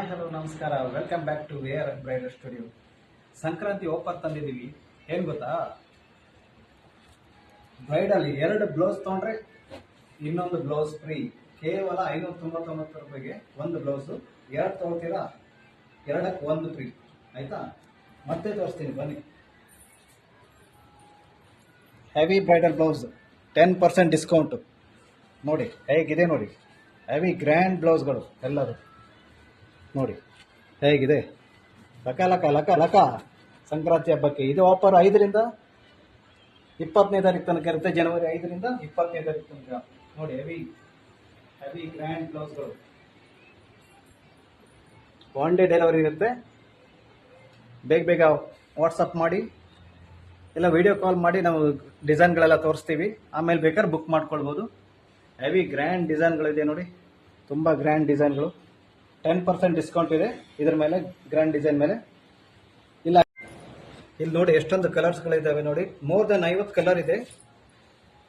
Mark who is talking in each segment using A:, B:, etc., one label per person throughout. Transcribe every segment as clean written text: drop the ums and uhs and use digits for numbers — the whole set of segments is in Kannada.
A: ಹಾಯ್ ಹಲೋ ನಮಸ್ಕಾರ, welcome back to Wear bridal studio. Sankranti offer ತಂದಿದ್ದೀವಿ. ಏನು ಗೊತ್ತಾ, ಬ್ರೈಡಲ್ 2 ಬ್ಲೌಸ್ ತೊಗೊಂಡ್ರೆ ಇನ್ನೊಂದು ಬ್ಲೌಸ್ ಫ್ರೀ. ಕೇವಲ 599 ರೂಪಾಯಿಗೆ ಒಂದು ಬ್ಲೌಸು. 2 ತೊಗೊಳ್ತೀರಾ, 2ಕ್ಕೆ 1 ಫ್ರೀ. ಆಯ್ತಾ? ಮತ್ತೆ ತೋರಿಸ್ತೀನಿ ಬನ್ನಿ. Heavy bridal blouse 10% discount. ನೋಡಿ ಹೇಗಿದೆ, ನೋಡಿ ಹೆವಿ ಗ್ರ್ಯಾಂಡ್ ಬ್ಲೌಸ್ಗಳು ಎಲ್ಲರೂ ನೋಡಿ ಹೇಗಿದೆ. ಲಕ ಲಕ ಲಕ ಲಕ ಸಂಕ್ರಾಂತಿ ಹಬ್ಬಕ್ಕೆ ಇದು ಆಫರ್ 5ರಿಂದ 25ನೇ ತಾರೀಕು ತನಕ ಇರುತ್ತೆ. ಜನವರಿ 5ರಿಂದ 20ನೇ ತಾರೀಕು ತನಕ. ನೋಡಿ ಹೆವಿ ಹೆವಿ ಗ್ರ್ಯಾಂಡ್ ಬ್ಲೌಸ್ಗಳು. 1 ಡೇ ಡೆಲಿವರಿ ಇರುತ್ತೆ. ಬೇಗ ಬೇಗ ವಾಟ್ಸಪ್ ಮಾಡಿ ಇಲ್ಲ ವಿಡಿಯೋ ಕಾಲ್ ಮಾಡಿ, ನಾವು ಡಿಸೈನ್ಗಳೆಲ್ಲ ತೋರಿಸ್ತೀವಿ. ಆಮೇಲೆ ಬೇಕಾದ್ರೆ ಬುಕ್ ಮಾಡ್ಕೊಳ್ಬೋದು. ಹೆವಿ ಗ್ರ್ಯಾಂಡ್ ಡಿಸೈನ್ಗಳಿದೆ ನೋಡಿ, ತುಂಬ ಗ್ರ್ಯಾಂಡ್ ಡಿಸೈನ್ಗಳು. 10% ಡಿಸ್ಕೌಂಟ್ ಇದೆ ಇದ್ರ ಮೇಲೆ, ಗ್ರ್ಯಾಂಡ್ ಡಿಸೈನ್ ಮೇಲೆ. ಇಲ್ಲ ಇಲ್ಲಿ ನೋಡಿ ಎಷ್ಟೊಂದು ಕಲರ್ಸ್ಗಳಿದ್ದಾವೆ ನೋಡಿ. ಮೋರ್ ದೆನ್ 50 ಕಲರ್ ಇದೆ.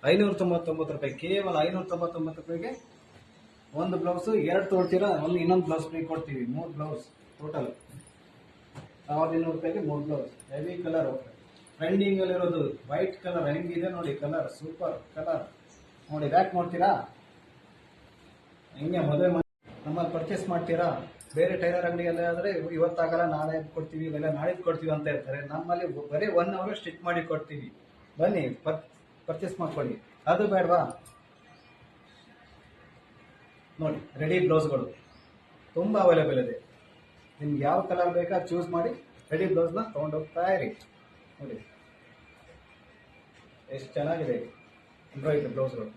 A: 599 ರೂಪಾಯಿ, ಕೇವಲ 599 ರೂಪಾಯಿಗೆ ಒಂದು ಬ್ಲೌಸು. 2 ತೊಗೊಳ್ತೀರಾ, ಇನ್ನೊಂದು ಬ್ಲೌಸ್ ಫ್ರೀ ಕೊಡ್ತೀವಿ. 3 ಬ್ಲೌಸ್ ಟೋಟಲ್ 1200 ರೂಪಾಯಿಗೆ 3 ಬ್ಲೌಸ್. ಹೆವಿ ಕಲರ್ ಟ್ರೆಂಡಿಂಗ್ ಅಲ್ಲಿರೋದು ವೈಟ್ ಕಲರ್. ಹೆಂಗಿದೆ ನೋಡಿ ಕಲರ್, ಸೂಪರ್ ಕಲರ್. ನೋಡಿ ಬ್ಯಾಕ್ ನೋಡ್ತೀರಾ, ಹಿಂಗೆ ಮದುವೆ ನಮ್ಮಲ್ಲಿ ಪರ್ಚೇಸ್ ಮಾಡ್ತೀರಾ. ಬೇರೆ ಟೈಲರ್ ಅಂಗಡಿಯಲ್ಲಿ ಆದರೆ ಇವತ್ತಾಗಲ್ಲ ನಾಳೆ ಕೊಡ್ತೀವಿ, ಇಲ್ಲ ನಾಳಿದ್ದು ಕೊಡ್ತೀವಿ ಅಂತ ಇರ್ತಾರೆ. ನಮ್ಮಲ್ಲಿ ಬರೀ 1 ಅವರ್ ಸ್ಟಿಚ್ ಮಾಡಿ ಕೊಡ್ತೀವಿ. ಬನ್ನಿ ಪರ್ಚೇಸ್ ಮಾಡ್ಕೊಳ್ಳಿ. ಅದು ಬೇಡವಾ, ನೋಡಿ ರೆಡಿ ಬ್ಲೌಸ್ಗಳು ತುಂಬ ಅವೈಲೇಬಲ್ ಇದೆ. ನಿಮ್ಗೆ ಯಾವ ಕಲರ್ ಬೇಕಾ ಚೂಸ್ ಮಾಡಿ ರೆಡಿ ಬ್ಲೌಸ್ನ ತೊಗೊಂಡೋಗ್ತಾ ಇರಿ. ನೋಡಿ ಎಷ್ಟು ಚೆನ್ನಾಗಿದೆ ಎಂಬ್ರಾಯ್ಡ್ರಿ ಬ್ಲೌಸ್ಗಳು.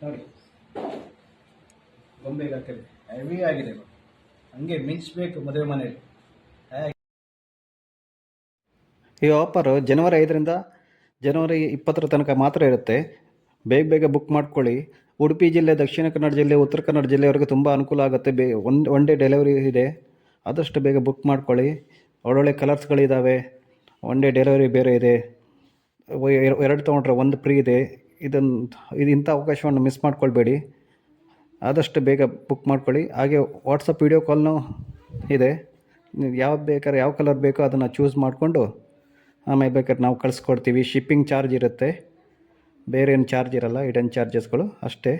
A: ನೋಡಿ ಗೊಂಬೆಗೆ ಹಾಕಿದೆ, ಹೆವಿ ಆಗಿದೆ. ಹಂಗೆ ಮಿಂಚಬೇಕು ಮದುವೆ ಮನೆಯಲ್ಲಿ. ಈ ಆಫರು ಜನವರಿ 5ರಿಂದ ಜನವರಿ 20 ತನಕ ಮಾತ್ರ ಇರುತ್ತೆ. ಬೇಗ ಬೇಗ ಬುಕ್ ಮಾಡ್ಕೊಳ್ಳಿ. ಉಡುಪಿ ಜಿಲ್ಲೆ, ದಕ್ಷಿಣ ಕನ್ನಡ ಜಿಲ್ಲೆ, ಉತ್ತರ ಕನ್ನಡ ಜಿಲ್ಲೆಯವರೆಗೆ ತುಂಬ ಅನುಕೂಲ ಆಗುತ್ತೆ. ಒನ್ ಡೇ ಡೆಲಿವರಿ ಇದೆ. ಆದಷ್ಟು ಬೇಗ ಬುಕ್ ಮಾಡ್ಕೊಳ್ಳಿ. ಒಳ್ಳೊಳ್ಳೆ ಕಲರ್ಸ್ಗಳಿದ್ದಾವೆ. 1 ಡೇ ಡೆಲಿವರಿ ಬೇರೆ ಇದೆ. 2 ತೊಗೊಂಡ್ರೆ 1 ಫ್ರೀ ಇದೆ. ಇಂಥ ಅವಕಾಶವನ್ನು ಮಿಸ್ ಮಾಡ್ಕೊಳ್ಬೇಡಿ. ಆದಷ್ಟು ಬೇಗ ಬುಕ್ ಮಾಡ್ಕೊಳ್ಳಿ. ಹಾಗೆ ವಾಟ್ಸಪ್ ವಿಡಿಯೋ ಕಾಲ್ನೂ ಇದೆ. ನೀವು ಯಾವ್ದು ಬೇಕಾದ್ರೆ ಯಾವ ಕಲರ್ ಬೇಕೋ ಅದನ್ನು ಚೂಸ್ ಮಾಡಿಕೊಂಡು ಆಮೇಲೆ ಬೇಕಾದ್ರೆ ನಾವು ಕಳಿಸ್ಕೊಡ್ತೀವಿ. ಶಿಪ್ಪಿಂಗ್ ಚಾರ್ಜ್ ಇರುತ್ತೆ, ಬೇರೆ ಏನು ಚಾರ್ಜ್ ಇರಲ್ಲ. ಹಿಡನ್ ಚಾರ್ಜಸ್ಗಳು ಅಷ್ಟೇ.